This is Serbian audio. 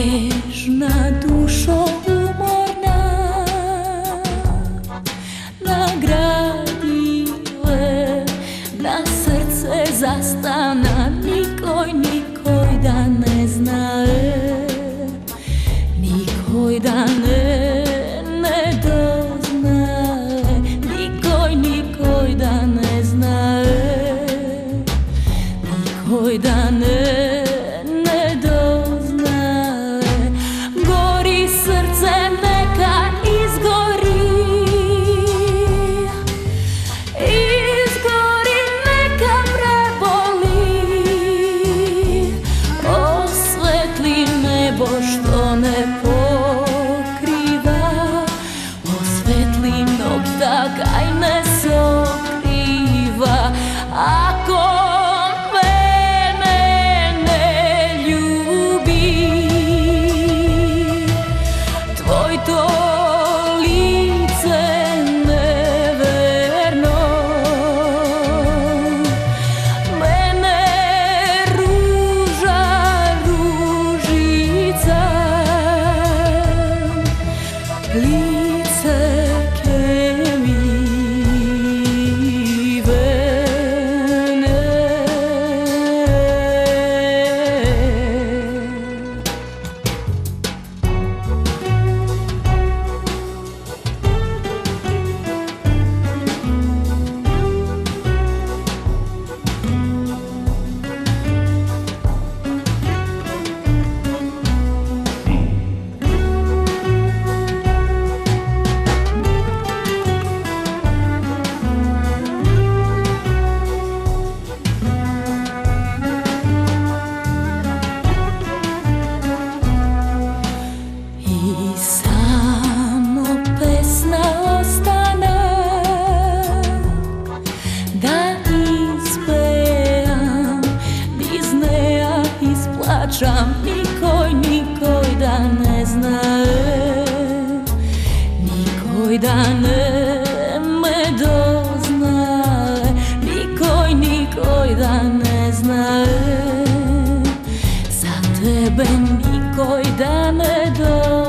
Nježna dušo umorna, na gradile, na srce zastana, nikoj da ne znaje, nikoj da ne doznaje, nikoj da ne znaje, nikoj da ne doznaje. Gori srce, neka izgori, izgori, neka preboli, osvetli nebo što ne pokriva, osvetli nokta kaj ne sokriva. Ako to lice neverno mene ruža, ružica, lice kemivene. Samo pesna ostana, da ispevam, izneja isplačam, nikoj da ne znaje, nikoj da ne me doznaje, nikoj da ne znaje, za tebe nikoj da ne doznaje.